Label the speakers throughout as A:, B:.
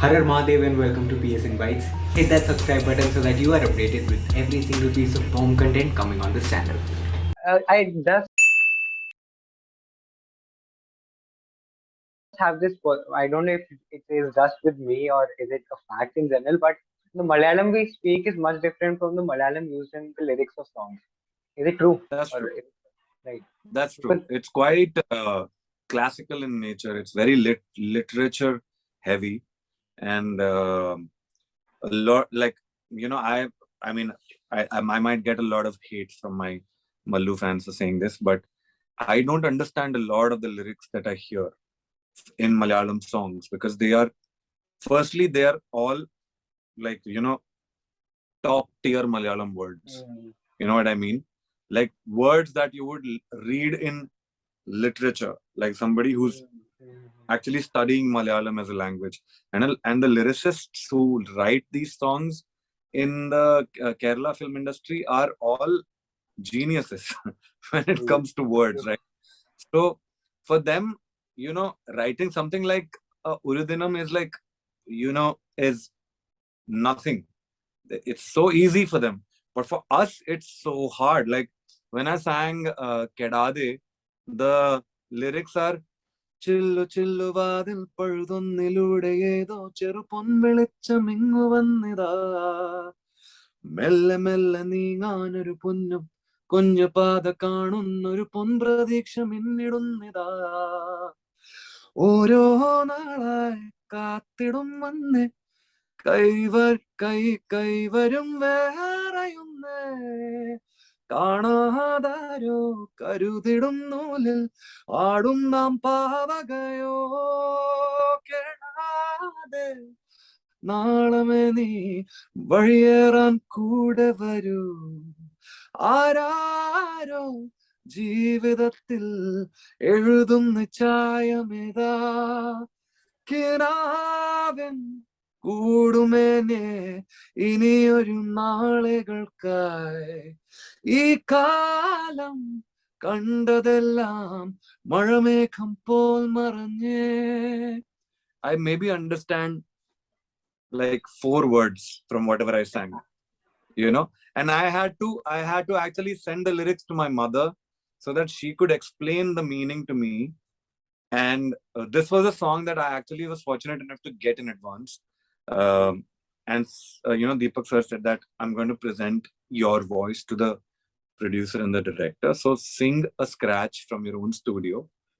A: Har Har Mahadev and welcome to PS Invites. Hit that subscribe button so that you are updated with every single piece of bomb content coming on this channel.
B: I just have this. I don't know if it is just with me or is it a fact in general, but the Malayalam we speak is much different from the Malayalam used in the lyrics of songs. Is it true?
C: That's
B: Or
C: true.
B: right?
C: That's
B: Because
C: true. It's quite classical in nature. It's very literature heavy, and a lot like I mean I might get a lot of hate from my Mallu fans for saying this, but I don't understand a lot of the lyrics that I hear in Malayalam songs because firstly they are all like top tier Malayalam words. You know what I mean? Like words that you would read in literature, like somebody who's actually studying Malayalam as a language. And the lyricists who write these songs in the Kerala film industry are all geniuses when it comes to words, right? So for them, writing something like Urudinam is like, is nothing. It's so easy for them. But for us, it's so hard. Like when I sang Kedade, the lyrics are ചില്ലു ചില്ലു വാതിൽ പഴുതൊന്നിലൂടെ ഏതോ ചെറുപൊൻ വെളിച്ചമിങ്ങു വന്നിതാ മെല്ലെ മെല്ലെ നീങ്ങാനൊരു പൊന്നും കുഞ്ഞു പാത കാണുന്നൊരു പൊൻപ്രതീക്ഷ മിന്നിടുന്നിതാ ഓരോ നാളായി കാത്തിടും വന്നേ കൈവരും വേറെയൊന്നേ കാണാതാരോ കരുതിടും നൂലിൽ ആടും നാം പാവകയോ കേളാതെ നാളമേ നീ വഴിയേറാൻ കൂടെ വരൂ ആരാരോ ജീവിതത്തിൽ എഴുതുന്ന ചായമേതാ കിനാവൻ കൂടുമേനെ ഇനിയൊരു നാളുകൾക്കായി ഈ കാലം കണ്ടതെല്ലാം മഴമേഘം പോൽ മറഞ്ഞേ I maybe understand like 4 words from whatever I sang, and I had to actually send the lyrics to my mother so that she could explain the meaning to me. And this was a song that I actually was fortunate enough to get in advance. And Deepak sir said that I'm going to present your voice to the producer and the director. So sing a scratch from your own studio,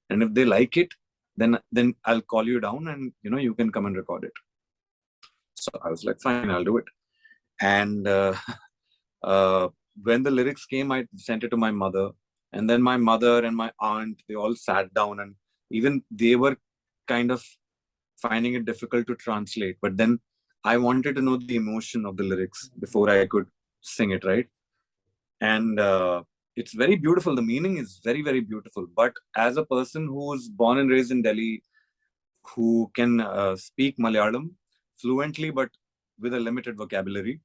C: and if they like it, then I'll call you down, and you can come and record it. So I was like, fine, I'll do it. And when the lyrics came, I sent it to my mother, and then my mother and my aunt, they all sat down, and even they were kind of finding it difficult to translate. But then I wanted to know the emotion of the lyrics before I could sing it, right? And it's very beautiful. The meaning is very, very beautiful. But as a person who was born and raised in Delhi, who can speak Malayalam fluently but with a limited vocabulary,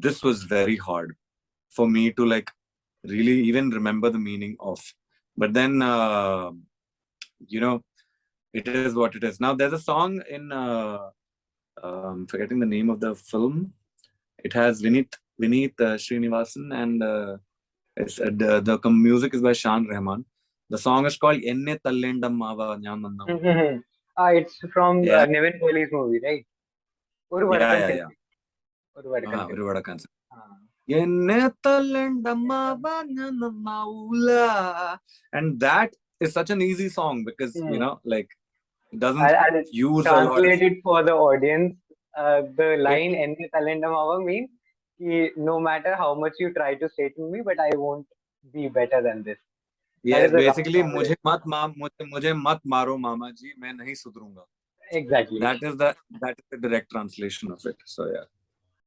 C: this was very hard for me to like really even remember the meaning of. But then it is what it is. Now there's a song in forgetting the name of the film. It has Vineet Srinivasan, and the music is by Shan Rahman. The song is called Enne Tallendamava Njan Nannam.
B: it's from
C: Yeah.
B: Nivin Kohli's movie, right? ഒരു
C: Yeah.
B: വടക്കൻ
C: ഒരു വടക്കൻ
B: Ah.
C: Enne Tallendamava Njan Nannavula. And that is such an easy song because like it doesn't
B: I'll
C: use a lot of
B: translate it for the audience. The line "Enne Thalendamava" means no matter how much you try to say to me, but I won't be better than this.
C: yes,
B: is the
C: basically
B: round
C: मुझे मत मारो मामा जी मैं नहीं सुधरूंगा.
B: Exactly.
C: That is the direct translation of it. So yeah.